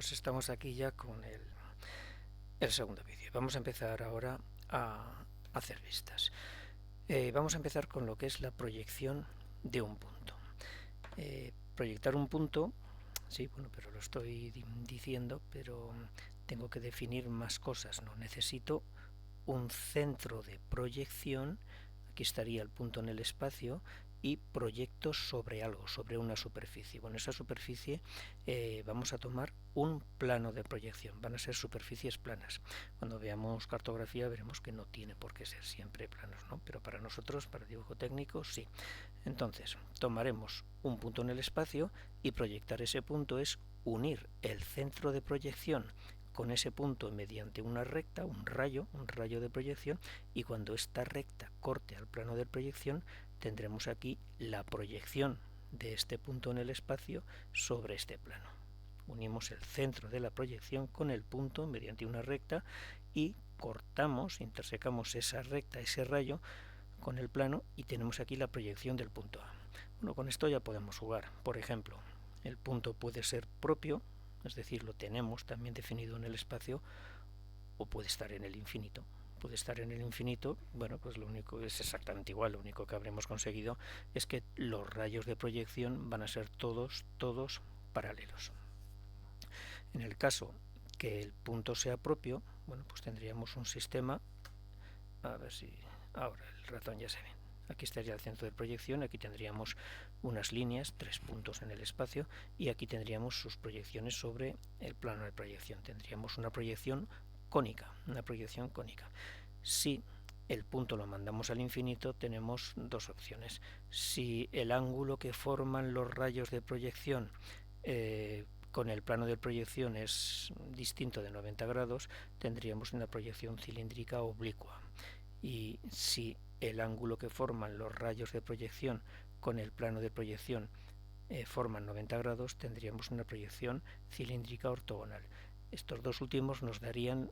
pues estamos aquí ya con el segundo vídeo. Vamos a empezar ahora a hacer vistas. Vamos a empezar con lo que es la proyección de un punto. Proyectar un punto, sí, bueno, pero lo estoy diciendo, pero tengo que definir más cosas, ¿no? Necesito un centro de proyección. Aquí estaría el punto en el espacio y proyecto sobre algo, sobre una superficie. Bueno, esa superficie vamos a tomar un plano de proyección, van a ser superficies planas. Cuando veamos cartografía veremos que no tiene por qué ser siempre planos, ¿no? Pero para nosotros, para dibujo técnico, sí. Entonces, tomaremos un punto en el espacio y proyectar ese punto es unir el centro de proyección con ese punto mediante una recta, un rayo de proyección, y cuando esta recta corte al plano de proyección tendremos aquí la proyección de este punto en el espacio sobre este plano. Unimos el centro de la proyección con el punto mediante una recta y cortamos, intersecamos esa recta, ese rayo con el plano y tenemos aquí la proyección del punto A. Bueno, con esto ya podemos jugar. Por ejemplo, el punto puede ser propio, es decir, lo tenemos también definido en el espacio, o puede estar en el infinito. Puede estar en el infinito, bueno, pues lo único es exactamente igual, lo único que habremos conseguido es que los rayos de proyección van a ser todos paralelos. En el caso que el punto sea propio, bueno, pues tendríamos un sistema, a ver si ahora el ratón ya se ve. Aquí estaría el centro de proyección, aquí tendríamos unas líneas, 3 puntos en el espacio, y aquí tendríamos sus proyecciones sobre el plano de proyección. Tendríamos una proyección cónica, Si el punto lo mandamos al infinito, tenemos dos opciones. Si el ángulo que forman los rayos de proyección con el plano de proyección es distinto de 90 grados, tendríamos una proyección cilíndrica oblicua. Y si el ángulo que forman los rayos de proyección con el plano de proyección forman 90 grados, tendríamos una proyección cilíndrica ortogonal. Estos dos últimos nos darían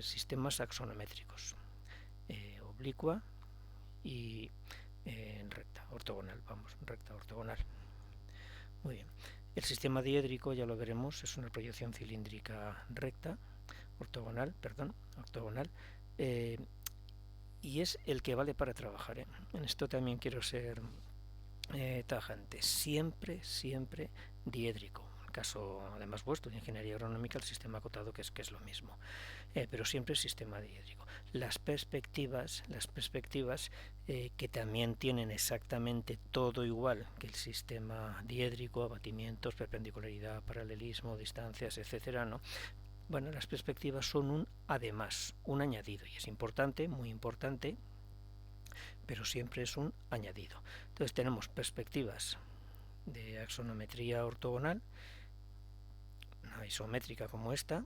sistemas axonométricos, oblicua y recta, ortogonal, recta, ortogonal. Muy bien. El sistema diédrico, ya lo veremos, es una proyección cilíndrica recta, ortogonal, y es el que vale para trabajar. En esto también quiero ser tajante. Siempre diédrico. En caso, además vuestro, de ingeniería agronómica, el sistema acotado, que es lo mismo. Pero siempre sistema diédrico. Las perspectivas que también tienen exactamente todo igual que el sistema diédrico, abatimientos, perpendicularidad, paralelismo, distancias, etcétera, ¿no? Bueno, las perspectivas son un además, un añadido, y es importante, muy importante, pero siempre es un añadido. Entonces tenemos perspectivas de axonometría ortogonal, una isométrica como esta,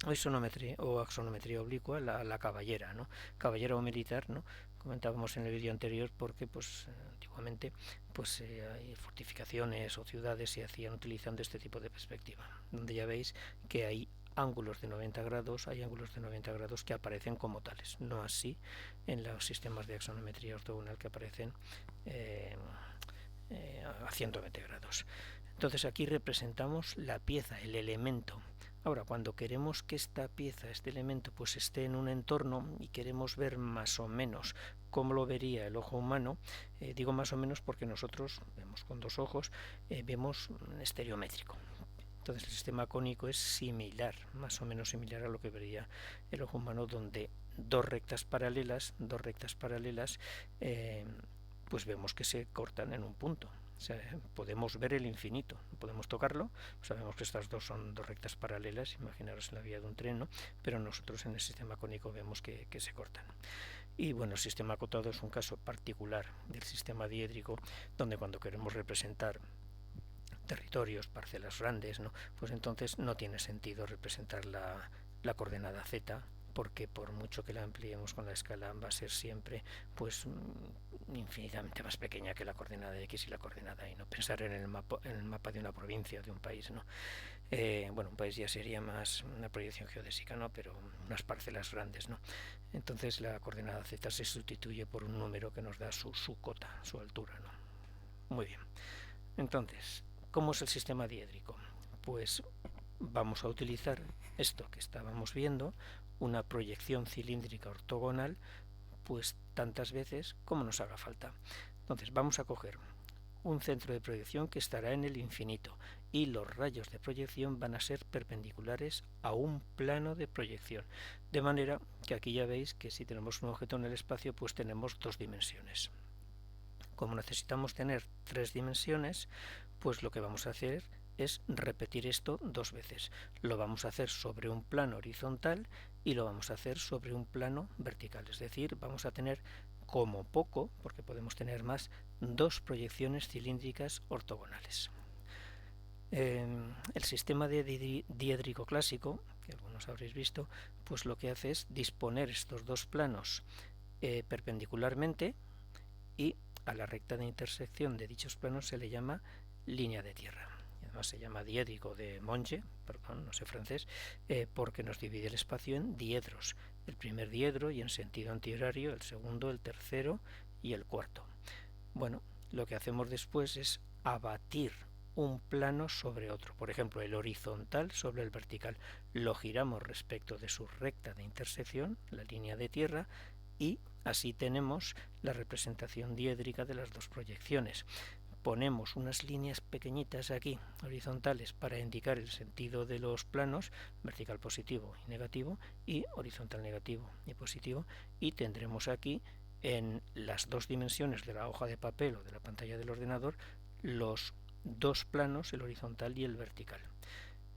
o isonometría o axonometría oblicua, la caballera, ¿no? Caballera o militar, ¿no? Comentábamos en el vídeo anterior porque pues antiguamente pues hay fortificaciones o ciudades se hacían utilizando este tipo de perspectiva, donde ya veis que hay ángulos de 90 grados, hay ángulos de 90 grados que aparecen como tales, no así en los sistemas de axonometría ortogonal que aparecen a 120 grados. Entonces aquí representamos la pieza, el elemento. Ahora, cuando queremos que esta pieza, este elemento, pues esté en un entorno y queremos ver más o menos cómo lo vería el ojo humano, digo más o menos porque nosotros vemos con dos ojos, vemos estereométrico. Entonces el sistema cónico es similar, más o menos similar a lo que vería el ojo humano, donde dos rectas paralelas, pues vemos que se cortan en un punto. O sea, podemos ver el infinito, podemos tocarlo, sabemos que estas dos son dos rectas paralelas, imaginaros en la vía de un tren, ¿no? Pero nosotros en el sistema cónico vemos que se cortan. Y bueno, el sistema acotado es un caso particular del sistema diédrico, donde cuando queremos representar territorios, parcelas grandes, ¿no? Pues entonces no tiene sentido representar la coordenada z, porque por mucho que la ampliemos con la escala va a ser siempre pues infinitamente más pequeña que la coordenada x y la coordenada y. No pensar en el mapa de una provincia o de un país, ¿no? Bueno, un país ya sería más una proyección geodésica, ¿no? Pero unas parcelas grandes, ¿no? Entonces la coordenada z se sustituye por un número que nos da su cota, su altura, ¿no? Muy bien. Entonces, ¿cómo es el sistema diédrico? Pues vamos a utilizar esto que estábamos viendo, una proyección cilíndrica ortogonal, pues tantas veces como nos haga falta. Entonces vamos a coger un centro de proyección que estará en el infinito y los rayos de proyección van a ser perpendiculares a un plano de proyección, de manera que aquí ya veis que si tenemos un objeto en el espacio pues tenemos dos dimensiones. Como necesitamos tener tres dimensiones, pues lo que vamos a hacer es repetir esto dos veces. Lo vamos a hacer sobre un plano horizontal y lo vamos a hacer sobre un plano vertical. Es decir, vamos a tener como poco, porque podemos tener más, dos proyecciones cilíndricas ortogonales. El sistema de diédrico clásico, que algunos habréis visto, pues lo que hace es disponer estos dos planos perpendicularmente, y a la recta de intersección de dichos planos se le llama línea de tierra. Además se llama diédrico de Monge, perdón, no sé francés, porque nos divide el espacio en diedros. El primer diedro y en sentido antihorario, el segundo, el tercero y el cuarto. Bueno, lo que hacemos después es abatir un plano sobre otro. Por ejemplo, el horizontal sobre el vertical. Lo giramos respecto de su recta de intersección, la línea de tierra, y así tenemos la representación diédrica de las dos proyecciones. Ponemos unas líneas pequeñitas aquí, horizontales, para indicar el sentido de los planos, vertical positivo y negativo, y horizontal negativo y positivo, y tendremos aquí en las dos dimensiones de la hoja de papel o de la pantalla del ordenador los dos planos, el horizontal y el vertical.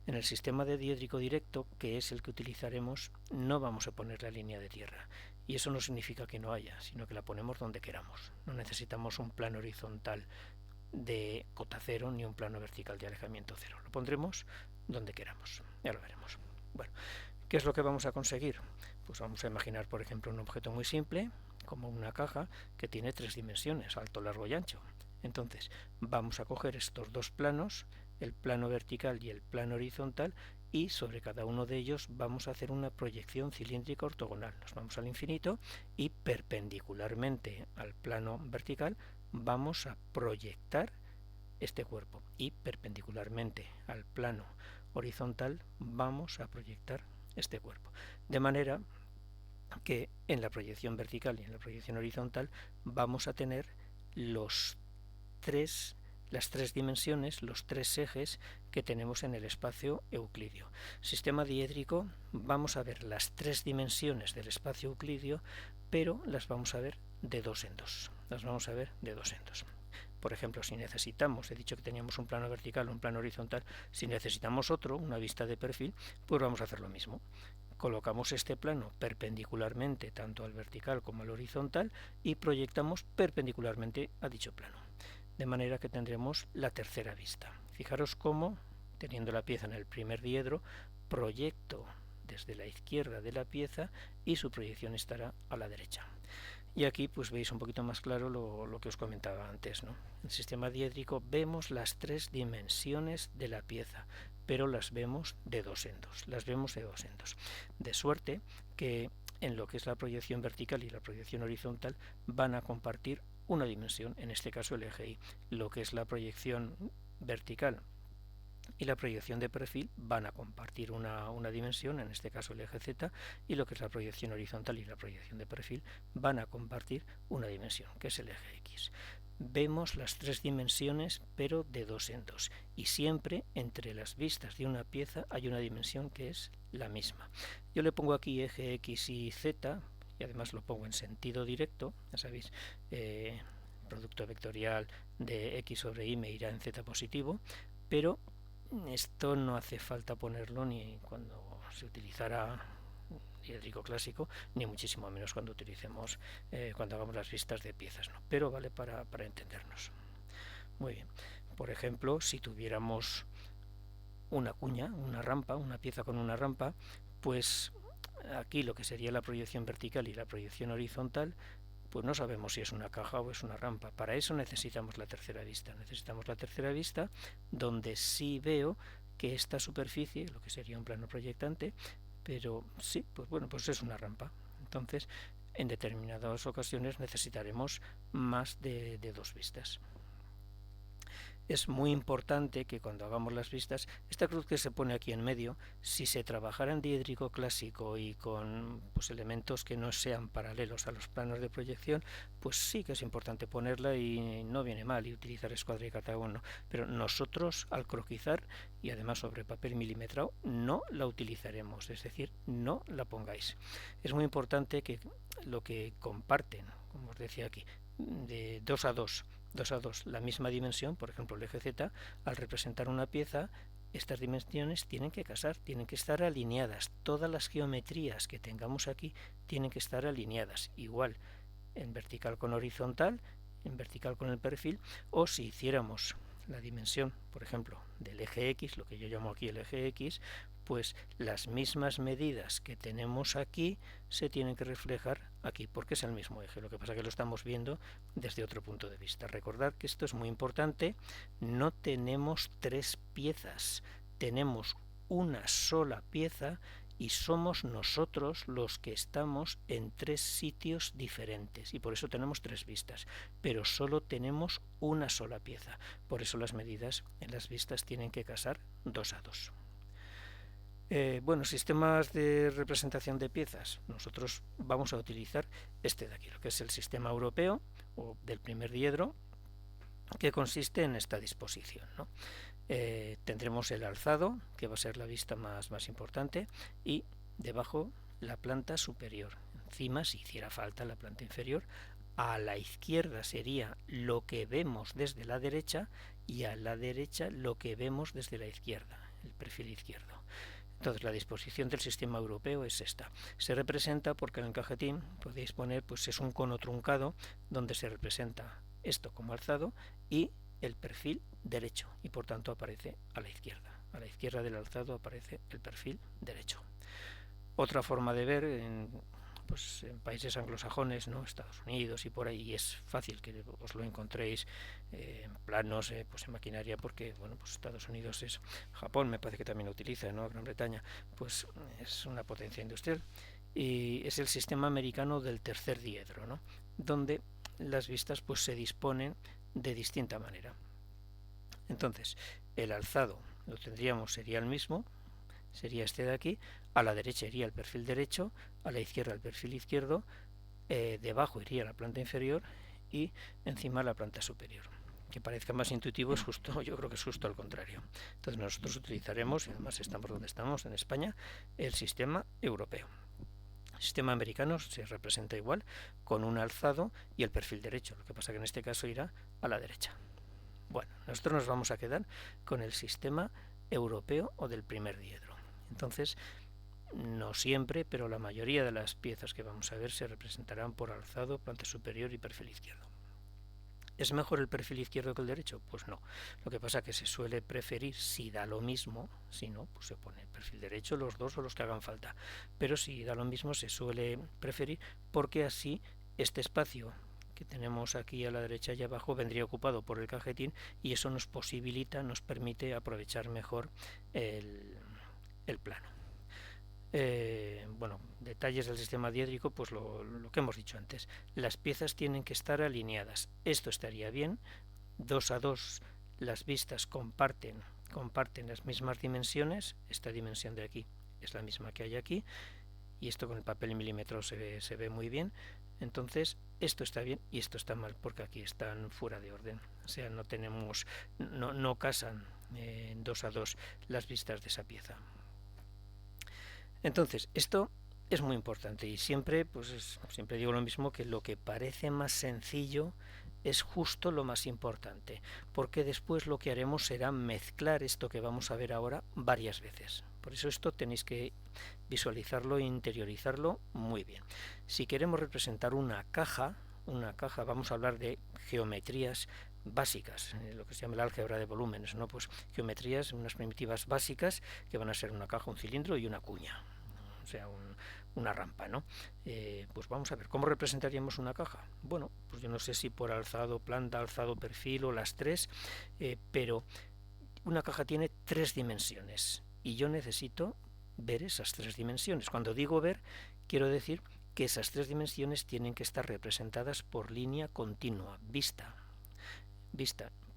En el sistema de diédrico directo, que es el que utilizaremos, no vamos a poner la línea de tierra. Y eso no significa que no haya, sino que la ponemos donde queramos. No necesitamos un plano horizontal de cota cero ni un plano vertical de alejamiento cero. Lo pondremos donde queramos. Ya lo veremos. Bueno, ¿qué es lo que vamos a conseguir? Pues vamos a imaginar, por ejemplo, un objeto muy simple, como una caja que tiene tres dimensiones, alto, largo y ancho. Entonces, vamos a coger estos dos planos, el plano vertical y el plano horizontal, y sobre cada uno de ellos vamos a hacer una proyección cilíndrica ortogonal. Nos vamos al infinito y perpendicularmente al plano vertical vamos a proyectar este cuerpo y perpendicularmente al plano horizontal vamos a proyectar este cuerpo. De manera que en la proyección vertical y en la proyección horizontal vamos a tener las tres dimensiones, los tres ejes que tenemos en el espacio euclidio. Sistema diédrico, vamos a ver las tres dimensiones del espacio euclidio, pero las vamos a ver de dos en dos. Las vamos a ver de dos en dos. Por ejemplo, si necesitamos, he dicho que teníamos un plano vertical, un plano horizontal, si necesitamos otro, una vista de perfil, pues vamos a hacer lo mismo. Colocamos este plano perpendicularmente tanto al vertical como al horizontal y proyectamos perpendicularmente a dicho plano. De manera que tendremos la tercera vista. Fijaros cómo, teniendo la pieza en el primer diedro, proyecto desde la izquierda de la pieza y su proyección estará a la derecha. Y aquí pues veis un poquito más claro lo que os comentaba antes, ¿no? En el sistema diédrico vemos las tres dimensiones de la pieza, pero las vemos de dos en dos, de suerte que en lo que es la proyección vertical y la proyección horizontal van a compartir una dimensión, en este caso el eje Y. Lo que es la proyección vertical y la proyección de perfil van a compartir una dimensión, en este caso el eje Z, y lo que es la proyección horizontal y la proyección de perfil van a compartir una dimensión, que es el eje X. Vemos las tres dimensiones, pero de dos en dos, y siempre entre las vistas de una pieza hay una dimensión que es la misma. Yo le pongo aquí eje X y Z, y además lo pongo en sentido directo, ya sabéis, producto vectorial de X sobre Y me irá en Z positivo, pero esto no hace falta ponerlo ni cuando se utilizará diédrico clásico, ni muchísimo menos cuando utilicemos, cuando hagamos las vistas de piezas, ¿no? Pero vale para entendernos. Muy bien. Por ejemplo, si tuviéramos una cuña, una rampa, una pieza con una rampa, pues aquí lo que sería la proyección vertical y la proyección horizontal, pues no sabemos si es una caja o es una rampa. Para eso necesitamos la tercera vista. Necesitamos la tercera vista donde sí veo que esta superficie, lo que sería un plano proyectante, pero sí, pues bueno, pues es una rampa. Entonces, en determinadas ocasiones necesitaremos más de dos vistas. es muy importante que cuando hagamos las vistas, esta cruz que se pone aquí en medio, si se trabajara en diédrico clásico y con pues, elementos que no sean paralelos a los planos de proyección, pues sí que es importante ponerla y no viene mal y utilizar escuadra y cartagono. Pero nosotros al croquizar y además sobre papel milimetrado no la utilizaremos, es decir, no la pongáis. Es muy importante que lo que comparten, como os decía aquí, de 2 a 2 la misma dimensión, por ejemplo el eje Z, al representar una pieza, estas dimensiones tienen que casar, tienen que estar alineadas. Todas las geometrías que tengamos aquí tienen que estar alineadas. Igual en vertical con horizontal, en vertical con el perfil, o si hiciéramos la dimensión, por ejemplo, del eje X, lo que yo llamo aquí el eje X, pues las mismas medidas que tenemos aquí se tienen que reflejar aquí, porque es el mismo eje. Lo que pasa es que lo estamos viendo desde otro punto de vista. Recordad que esto es muy importante, no tenemos tres piezas, tenemos una sola pieza y somos nosotros los que estamos en tres sitios diferentes y por eso tenemos tres vistas, pero solo tenemos una sola pieza. Por eso las medidas en las vistas tienen que casar 2 a 2. Bueno, sistemas de representación de piezas. Nosotros vamos a utilizar este de aquí, lo que es el sistema europeo o del primer diedro, que consiste en esta disposición, ¿no? Tendremos el alzado, que va a ser la vista más importante, y debajo la planta superior. Encima, si hiciera falta, la planta inferior. A la izquierda sería lo que vemos desde la derecha y a la derecha lo que vemos desde la izquierda, el perfil izquierdo. Entonces la disposición del sistema europeo es esta. Se representa porque en el cajetín podéis poner, pues es un cono truncado donde se representa esto como alzado y el perfil derecho y por tanto aparece a la izquierda. A la izquierda del alzado aparece el perfil derecho. Otra forma de ver pues en países anglosajones, ¿no? Estados Unidos y por ahí, es fácil que os lo encontréis en planos, pues en maquinaria, porque bueno, pues Estados Unidos es Japón, me parece que también lo utiliza, ¿no? Gran Bretaña, pues es una potencia industrial y es el sistema americano del tercer diedro, ¿no? Donde las vistas pues se disponen de distinta manera. Entonces, el alzado lo tendríamos, sería el mismo, sería este de aquí, a la derecha iría el perfil derecho, a la izquierda el perfil izquierdo, debajo iría la planta inferior y encima la planta superior. Que parezca más intuitivo es justo, yo creo que es justo al contrario. Entonces nosotros utilizaremos, y además estamos donde estamos, en España, el sistema europeo. El sistema americano se representa igual, con un alzado y el perfil derecho, lo que pasa que en este caso irá a la derecha. Bueno, nosotros nos vamos a quedar con el sistema europeo o del primer diedro. Entonces, no siempre, pero la mayoría de las piezas que vamos a ver se representarán por alzado, planta superior y perfil izquierdo. ¿Es mejor el perfil izquierdo que el derecho? Pues no. Lo que pasa es que se suele preferir, si da lo mismo, si no, pues se pone el perfil derecho, los dos o los que hagan falta. Pero si da lo mismo, se suele preferir porque así este espacio que tenemos aquí a la derecha y abajo vendría ocupado por el cajetín y eso nos posibilita, nos permite aprovechar mejor el plano. Bueno, detalles del sistema diédrico, pues lo que hemos dicho antes. Las piezas tienen que estar alineadas. Esto estaría bien. 2 a 2 las vistas comparten las mismas dimensiones. Esta dimensión de aquí es la misma que hay aquí. Y esto con el papel en milímetros se ve muy bien. Entonces, esto está bien y esto está mal, porque aquí están fuera de orden. O sea, no casan 2 a 2 las vistas de esa pieza. Entonces, esto es muy importante y siempre, siempre digo lo mismo, que lo que parece más sencillo es justo lo más importante, porque después lo que haremos será mezclar esto que vamos a ver ahora varias veces. Por eso esto tenéis que visualizarlo e interiorizarlo muy bien. Si queremos representar una caja, vamos a hablar de geometrías básicas, lo que se llama el álgebra de volúmenes, ¿no? Pues geometrías, unas primitivas básicas que van a ser una caja, un cilindro y una cuña, o sea, una rampa, ¿no? Pues vamos a ver, ¿cómo representaríamos una caja? Bueno, pues yo no sé si por alzado, planta, alzado, perfil o las tres, pero una caja tiene 3 dimensiones y yo necesito ver esas 3 dimensiones. Cuando digo ver, quiero decir que esas 3 dimensiones tienen que estar representadas por línea continua, vista.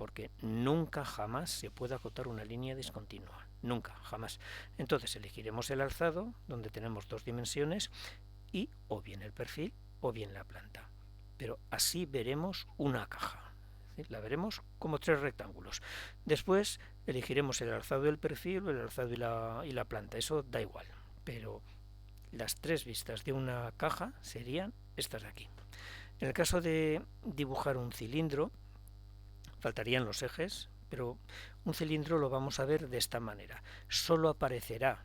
porque nunca jamás se puede acotar una línea discontinua, nunca, jamás. Entonces elegiremos el alzado, donde tenemos dos dimensiones, y o bien el perfil o bien la planta. Pero así veremos una caja. La veremos como tres rectángulos. Después elegiremos el alzado del perfil o el alzado y la planta. Eso da igual. Pero las tres vistas de una caja serían estas de aquí. En el caso de dibujar un cilindro, faltarían los ejes, pero un cilindro lo vamos a ver de esta manera. Solo aparecerá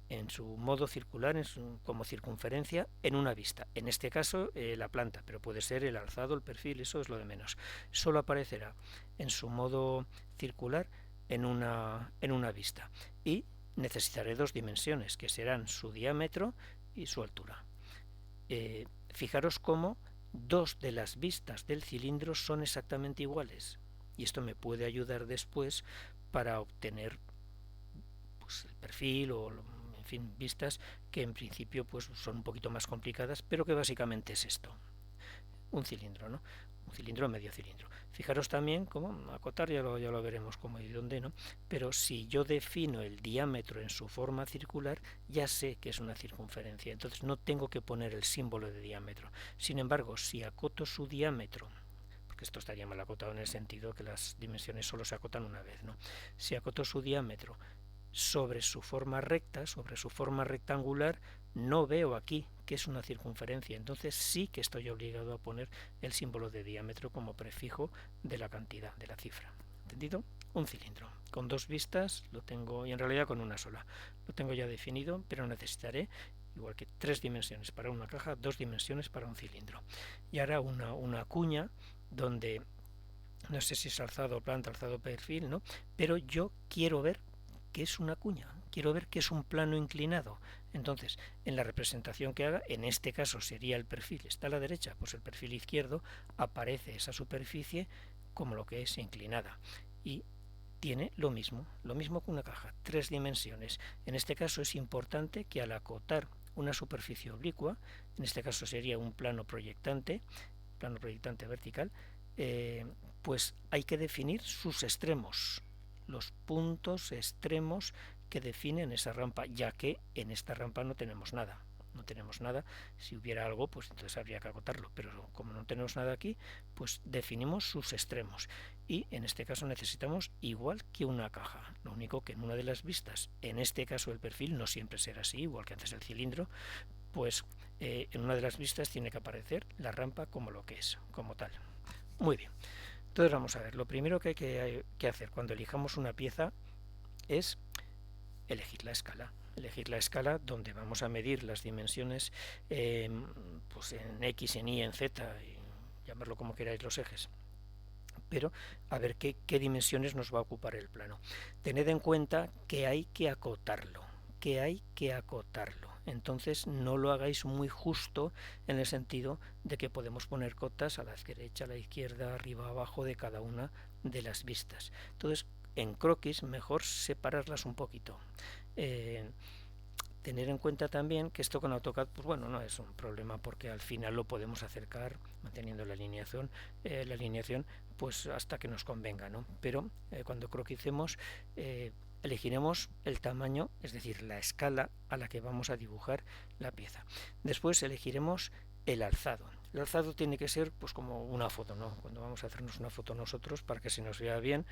en su modo circular, como circunferencia, en una vista. En este caso, la planta, pero puede ser el alzado, el perfil, eso es lo de menos. Solo aparecerá en su modo circular en una vista. Y necesitaré dos dimensiones, que serán su diámetro y su altura. Fijaros cómo dos de las vistas del cilindro son exactamente iguales. Y esto me puede ayudar después para obtener pues, el perfil o en fin, vistas que en principio pues son un poquito más complicadas, pero que básicamente es esto. Un cilindro, ¿no? Un cilindro, medio cilindro. Fijaros también cómo acotar, ya lo veremos cómo y dónde, ¿no? Pero si yo defino el diámetro en su forma circular, ya sé que es una circunferencia, entonces no tengo que poner el símbolo de diámetro. Sin embargo, si acoto su diámetro, porque esto estaría mal acotado en el sentido que las dimensiones solo se acotan una vez, ¿no? Si acoto su diámetro sobre su forma recta, sobre su forma rectangular, no veo aquí que es una circunferencia, entonces sí que estoy obligado a poner el símbolo de diámetro como prefijo de la cantidad, de la cifra. ¿Entendido? Un cilindro. Con dos vistas lo tengo, y en realidad con una sola. Lo tengo ya definido, pero necesitaré, igual que tres dimensiones para una caja, dos dimensiones para un cilindro. Y ahora una cuña donde no sé si es alzado o planta, alzado o perfil, ¿no? Pero yo quiero ver qué es una cuña, quiero ver qué es un plano inclinado. Entonces, en la representación que haga, en este caso sería el perfil, está a la derecha, pues el perfil izquierdo, aparece esa superficie como lo que es inclinada. Y tiene lo mismo que una caja, tres dimensiones. En este caso es importante que al acotar una superficie oblicua, en este caso sería un plano proyectante vertical, pues hay que definir sus extremos, los puntos extremos que definen esa rampa, ya que en esta rampa no tenemos nada. No tenemos nada. Si hubiera algo, pues entonces habría que acotarlo. Pero como no tenemos nada aquí, pues definimos sus extremos. Y en este caso necesitamos igual que una caja. Lo único que en una de las vistas, en este caso el perfil no siempre será así, igual que antes el cilindro, pues en una de las vistas tiene que aparecer la rampa como lo que es, como tal. Muy bien. Entonces vamos a ver, lo primero que hay que hacer cuando elijamos una pieza es elegir la escala. Elegir la escala donde vamos a medir las dimensiones pues en X, en Y, en Z, y llamarlo como queráis los ejes. Pero a ver qué dimensiones nos va a ocupar el plano. Tened en cuenta que hay que acotarlo, Entonces no lo hagáis muy justo en el sentido de que podemos poner cotas a la derecha, a la izquierda, arriba, abajo de cada una de las vistas. Entonces en croquis mejor separarlas un poquito. Tener en cuenta también que esto con AutoCAD, pues bueno, no es un problema porque al final lo podemos acercar manteniendo la alineación, pues hasta que nos convenga, ¿no? Pero cuando croquicemos elegiremos el tamaño, es decir, la escala a la que vamos a dibujar la pieza. Después elegiremos el alzado. El alzado tiene que ser pues como una foto, ¿no? Cuando vamos a hacernos una foto nosotros para que se nos vea bien,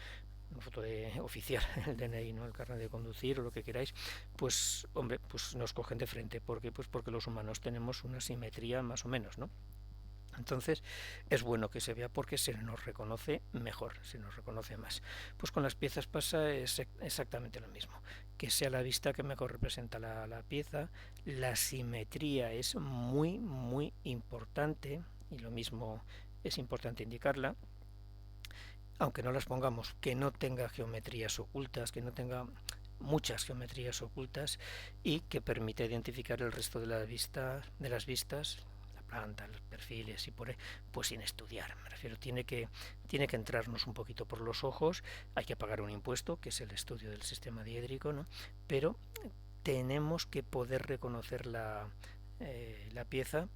una foto oficial, el DNI, ¿no? El carnet de conducir o lo que queráis, pues hombre, pues nos cogen de frente. ¿Por qué? Pues porque los humanos tenemos una simetría más o menos, ¿no? Entonces es bueno que se vea porque se nos reconoce mejor, se nos reconoce más. Pues con las piezas pasa exactamente lo mismo. Que sea la vista que mejor representa la pieza. La simetría es muy, muy importante y lo mismo es importante indicarla. Aunque no las pongamos, que no tenga geometrías ocultas, que no tenga muchas geometrías ocultas y que permita identificar el resto de las vistas, la planta, los perfiles y por ahí, pues sin estudiar. Me refiero, tiene que entrarnos un poquito por los ojos, hay que pagar un impuesto, que es el estudio del sistema diédrico, ¿no? Pero tenemos que poder reconocer la pieza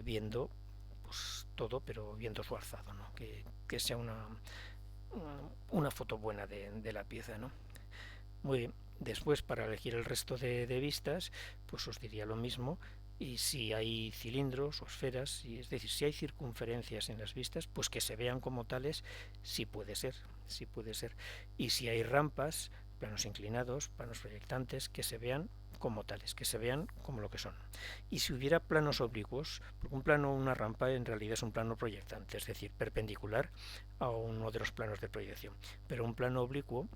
viendo pues todo, pero viento su alzado, ¿no? Que sea una foto buena de la pieza, ¿no? Muy bien. Después, para elegir el resto de vistas, pues os diría lo mismo. Y si hay cilindros o esferas, es decir, si hay circunferencias en las vistas, pues que se vean como tales, sí puede ser, sí puede ser. Y si hay rampas, planos inclinados, planos proyectantes, que se vean como tales, que se vean como lo que son. Y si hubiera planos oblicuos, porque un plano o una rampa en realidad es un plano proyectante, es decir, perpendicular a uno de los planos de proyección. Pero un plano oblicuo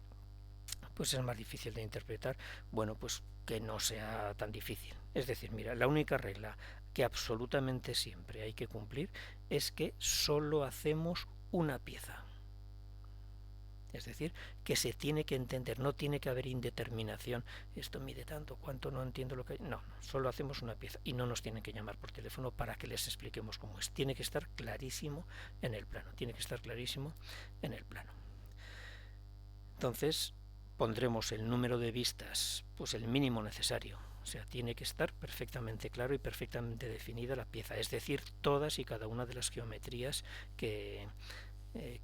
pues es más difícil de interpretar, bueno, pues que no sea tan difícil. Es decir, mira, la única regla que absolutamente siempre hay que cumplir es que solo hacemos una pieza. Es decir, que se tiene que entender, no tiene que haber indeterminación. Esto mide tanto, cuánto, no entiendo lo que hay. No, solo hacemos una pieza y no nos tienen que llamar por teléfono para que les expliquemos cómo es. Tiene que estar clarísimo en el plano, tiene que estar clarísimo en el plano. Entonces, pondremos el número de vistas, pues el mínimo necesario. O sea, tiene que estar perfectamente claro y perfectamente definida la pieza, es decir, todas y cada una de las geometrías que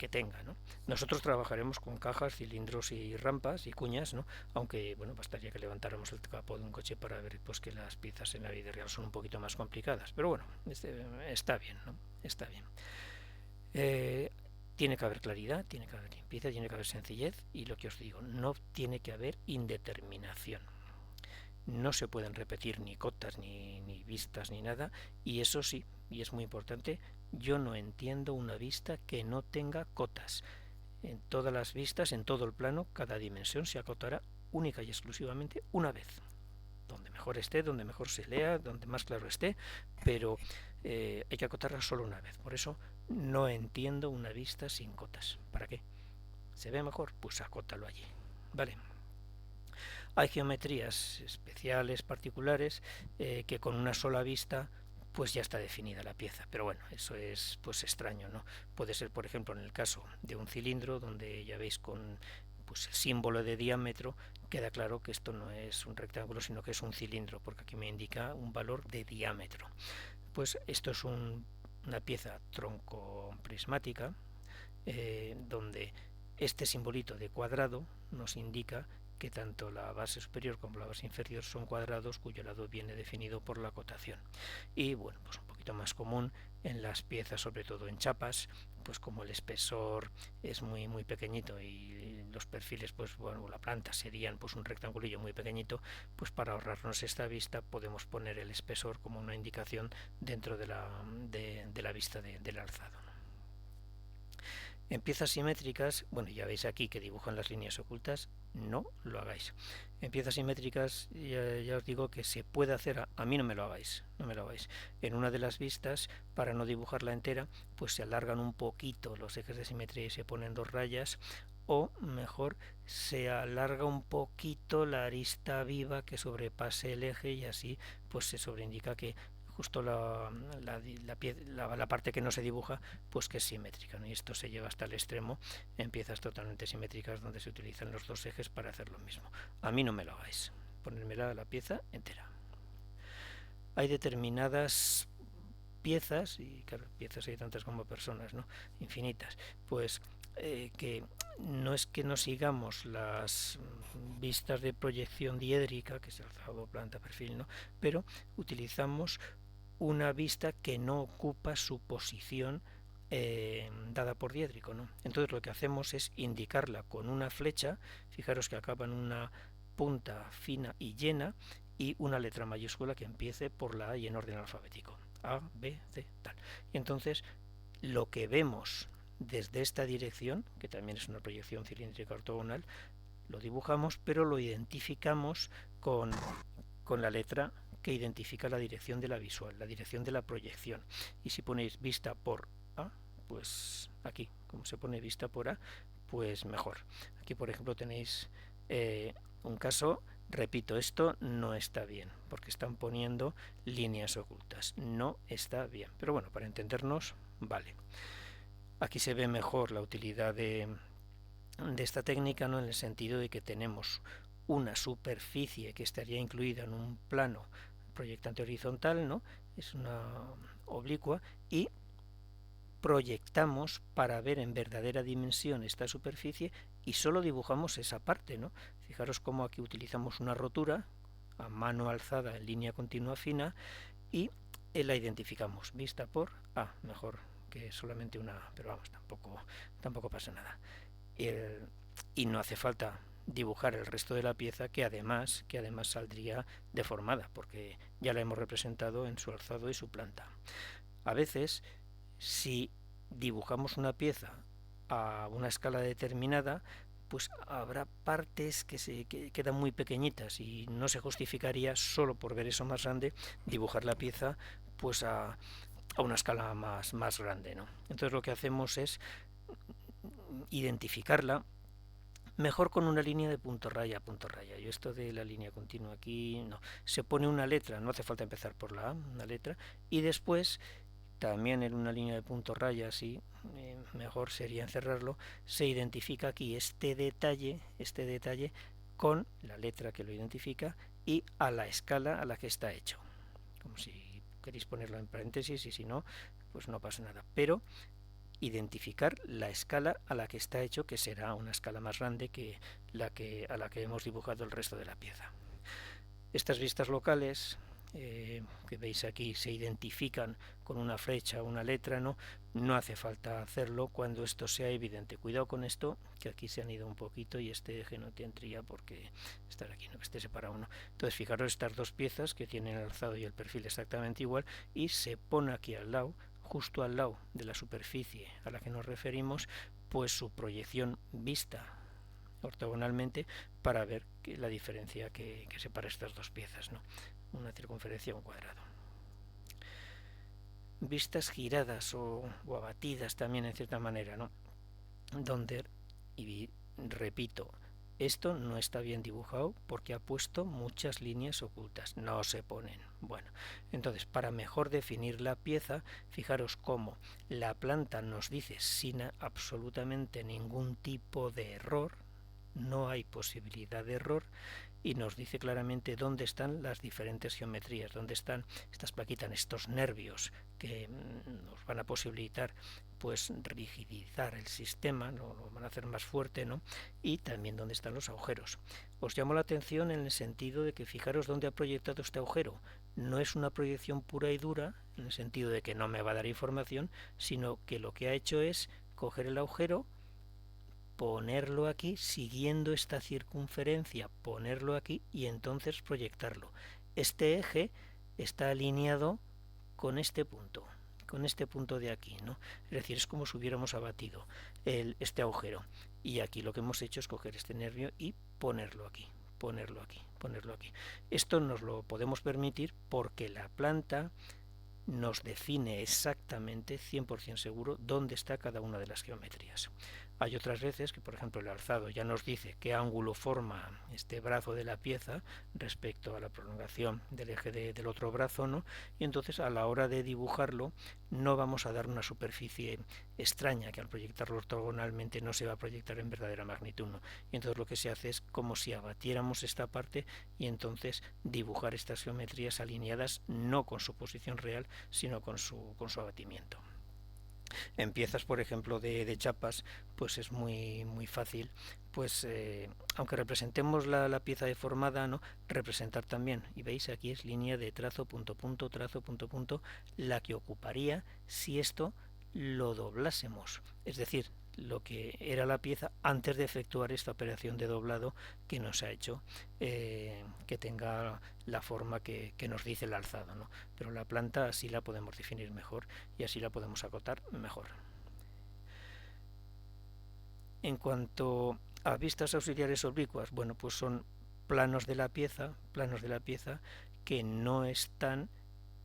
tenga, ¿no? Nosotros trabajaremos con cajas, cilindros y rampas y cuñas, ¿no? Aunque, bueno, bastaría que levantáramos el capó de un coche para ver pues, que las piezas en la vida real son un poquito más complicadas. Pero bueno, está bien, ¿no? Está bien. Tiene que haber claridad, tiene que haber limpieza, tiene que haber sencillez y lo que os digo, no tiene que haber indeterminación. No se pueden repetir ni cotas, ni vistas, ni nada, y eso sí, y es muy importante, yo no entiendo una vista que no tenga cotas. En todas las vistas, en todo el plano, cada dimensión se acotará única y exclusivamente una vez. Donde mejor esté, donde mejor se lea, donde más claro esté, pero hay que acotarla solo una vez. Por eso no entiendo una vista sin cotas. ¿Para qué? ¿Se ve mejor? Pues acótalo allí. Vale. Hay geometrías especiales, particulares, que con una sola vista pues ya está definida la pieza, pero bueno, eso es pues extraño, ¿no? Puede ser, por ejemplo, en el caso de un cilindro, donde ya veis con pues el símbolo de diámetro, queda claro que esto no es un rectángulo, sino que es un cilindro, porque aquí me indica un valor de diámetro. Pues esto es una pieza troncoprismática, donde este simbolito de cuadrado nos indica que tanto la base superior como la base inferior son cuadrados cuyo lado viene definido por la acotación. Y bueno, pues un poquito más común en las piezas, sobre todo en chapas, pues como el espesor es muy pequeñito y los perfiles, pues bueno, la planta serían pues un rectangulillo muy pequeñito, pues para ahorrarnos esta vista podemos poner el espesor como una indicación dentro de la vista del alzado. En piezas simétricas, bueno, ya veis aquí que dibujan las líneas ocultas, no lo hagáis. En piezas simétricas ya os digo que se puede hacer, a mí no me lo hagáis, no me lo hagáis. En una de las vistas, para no dibujarla entera, pues se alargan un poquito los ejes de simetría y se ponen dos rayas, o mejor, se alarga un poquito la arista viva que sobrepase el eje y así pues se sobreindica que justo la parte que no se dibuja pues que es simétrica, ¿no? Y esto se lleva hasta el extremo en piezas totalmente simétricas donde se utilizan los dos ejes para hacer lo mismo. A mí no me lo hagáis, ponérmela la pieza entera. Hay determinadas piezas, y claro, piezas hay tantas como personas, ¿no? Infinitas, pues que no es que no sigamos las vistas de proyección diédrica, que es alzado, planta, perfil, ¿no? Pero utilizamos una vista que no ocupa su posición dada por diédrico, ¿no? Entonces lo que hacemos es indicarla con una flecha, fijaros que acaba en una punta fina y llena, y una letra mayúscula que empiece por la A y en orden alfabético. A, B, C, tal. Y entonces lo que vemos desde esta dirección, que también es una proyección cilíndrica ortogonal, lo dibujamos, pero lo identificamos con la letra que identifica la dirección de la visual, la dirección de la proyección. Y si ponéis vista por A, pues aquí, como se pone vista por A, pues mejor. Aquí, por ejemplo, tenéis un caso, repito, esto no está bien, porque están poniendo líneas ocultas. No está bien. Pero bueno, para entendernos, vale. Aquí se ve mejor la utilidad de esta técnica, ¿no? En el sentido de que tenemos una superficie que estaría incluida en un plano proyectante horizontal, ¿no? Es una oblicua, y proyectamos para ver en verdadera dimensión esta superficie y solo dibujamos esa parte, ¿no? Fijaros cómo aquí utilizamos una rotura a mano alzada en línea continua fina y la identificamos, vista por A, mejor que solamente una A, pero vamos, tampoco pasa nada. Y no hace falta dibujar el resto de la pieza que además saldría deformada porque ya la hemos representado en su alzado y su planta. A veces, si dibujamos una pieza a una escala determinada, pues habrá partes que quedan muy pequeñitas y no se justificaría solo por ver eso más grande dibujar la pieza pues a una escala más grande, ¿no? Entonces lo que hacemos es identificarla mejor con una línea de punto raya a punto raya. Yo esto de la línea continua aquí no. Se pone una letra, no hace falta empezar por la A, una letra, y después también en una línea de punto raya, así mejor sería encerrarlo, se identifica aquí este detalle con la letra que lo identifica y a la escala a la que está hecho. Como si queréis ponerlo en paréntesis y si no, pues no pasa nada. Pero identificar la escala a la que está hecho, que será una escala más grande que a la que hemos dibujado el resto de la pieza. Estas vistas locales que veis aquí se identifican con una flecha o una letra, no hace falta hacerlo cuando esto sea evidente. Cuidado con esto, que aquí se han ido un poquito y este eje no tendría por qué estar aquí, no que esté separado uno. Entonces fijaros estas dos piezas que tienen el alzado y el perfil exactamente igual y se pone aquí al lado, justo al lado de la superficie a la que nos referimos, pues su proyección vista ortogonalmente para ver la diferencia que separa estas dos piezas, ¿no? Una circunferencia, un cuadrado. Vistas giradas o abatidas también en cierta manera, ¿no? Donde, y repito, esto no está bien dibujado porque ha puesto muchas líneas ocultas, no se ponen. Bueno, entonces para mejor definir la pieza, fijaros cómo la planta nos dice sin absolutamente ningún tipo de error, no hay posibilidad de error y nos dice claramente dónde están las diferentes geometrías, dónde están estas plaquitas, estos nervios que nos van a posibilitar pues rigidizar el sistema, ¿no? Lo van a hacer más fuerte, ¿no? Y también dónde están los agujeros. Os llamo la atención en el sentido de que fijaros dónde ha proyectado este agujero. No es una proyección pura y dura, en el sentido de que no me va a dar información, sino que lo que ha hecho es coger el agujero, ponerlo aquí, siguiendo esta circunferencia, ponerlo aquí y entonces proyectarlo. Este eje está alineado con este punto de aquí, ¿no? Es decir, es como si hubiéramos abatido este agujero. Y aquí lo que hemos hecho es coger este nervio y ponerlo aquí. Esto nos lo podemos permitir porque la planta nos define exactamente, 100% seguro, dónde está cada una de las geometrías. Hay otras veces que, por ejemplo, el alzado ya nos dice qué ángulo forma este brazo de la pieza respecto a la prolongación del eje del otro brazo, ¿no? Y entonces a la hora de dibujarlo no vamos a dar una superficie extraña que al proyectarlo ortogonalmente no se va a proyectar en verdadera magnitud, ¿no? Y entonces lo que se hace es como si abatiéramos esta parte y entonces dibujar estas geometrías alineadas no con su posición real, sino con su abatimiento. En piezas, por ejemplo, de chapas, pues es muy fácil, pues aunque representemos la pieza deformada, ¿no? Representar también, y veis aquí es línea de trazo, punto, punto, trazo, punto, punto, la que ocuparía si esto lo doblásemos, es decir, lo que era la pieza antes de efectuar esta operación de doblado que nos ha hecho que tenga la forma que nos dice el alzado, ¿no? Pero la planta así la podemos definir mejor y así la podemos acotar mejor. En cuanto a vistas auxiliares oblicuas, bueno, pues son planos de la pieza que no están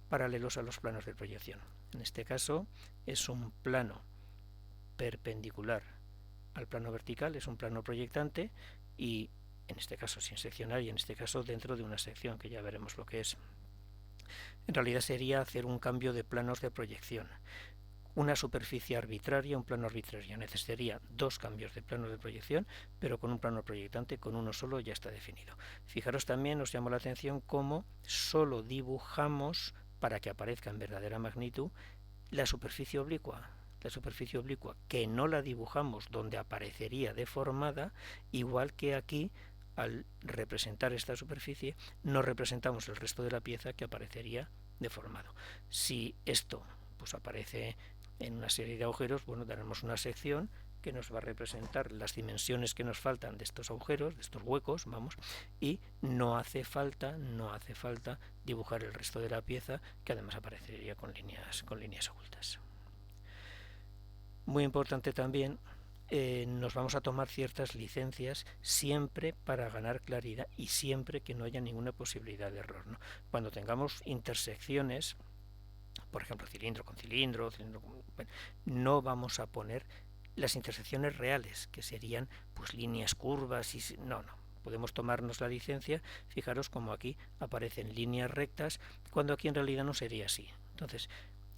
paralelos a los planos de proyección. En este caso es un plano perpendicular al plano vertical, es un plano proyectante y en este caso sin seccionar y en este caso dentro de una sección que ya veremos lo que es. En realidad sería hacer un cambio de planos de proyección. Una superficie arbitraria, un plano arbitrario, necesitaría dos cambios de plano de proyección, pero con un plano proyectante, con uno solo ya está definido. Fijaros también, os llamo la atención cómo solo dibujamos, para que aparezca en verdadera magnitud, la superficie oblicua. la superficie oblicua, que no la dibujamos donde aparecería deformada, igual que aquí, al representar esta superficie, no representamos el resto de la pieza, que aparecería deformado. Si esto pues aparece en una serie de agujeros, bueno, daremos una sección que nos va a representar las dimensiones que nos faltan de estos agujeros, de estos huecos, vamos, y no hace falta dibujar el resto de la pieza, que además aparecería con líneas ocultas. Muy importante también, nos vamos a tomar ciertas licencias siempre para ganar claridad y siempre que no haya ninguna posibilidad de error, ¿no? Cuando tengamos intersecciones, por ejemplo, cilindro con cilindro, bueno, no vamos a poner las intersecciones reales, que serían pues líneas curvas, y no, podemos tomarnos la licencia. Fijaros como aquí aparecen líneas rectas, cuando aquí en realidad no sería así. Entonces,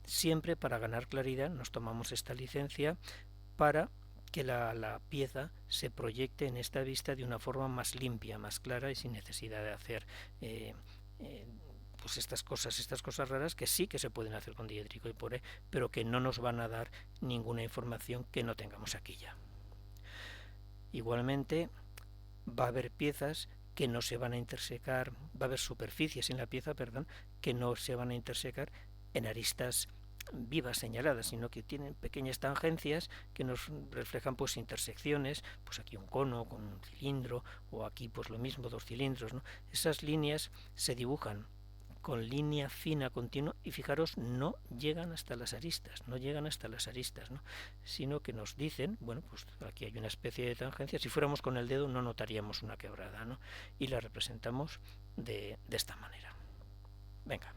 siempre para ganar claridad nos tomamos esta licencia para que la pieza se proyecte en esta vista de una forma más limpia, más clara y sin necesidad de hacer pues estas cosas raras, que sí que se pueden hacer con diédrico y poré, pero que no nos van a dar ninguna información que no tengamos aquí ya. Igualmente va a haber piezas que no se van a intersecar, va a haber superficies en la pieza, perdón, que no se van a intersecar en aristas vivas señaladas, sino que tienen pequeñas tangencias que nos reflejan pues intersecciones, pues aquí un cono con un cilindro, o aquí pues lo mismo, dos cilindros, ¿no? Esas líneas se dibujan con línea fina continua, y fijaros, no llegan hasta las aristas, ¿no? Sino que nos dicen, bueno, pues aquí hay una especie de tangencia. Si fuéramos con el dedo no notaríamos una quebrada, ¿no? Y la representamos de esta manera. Venga.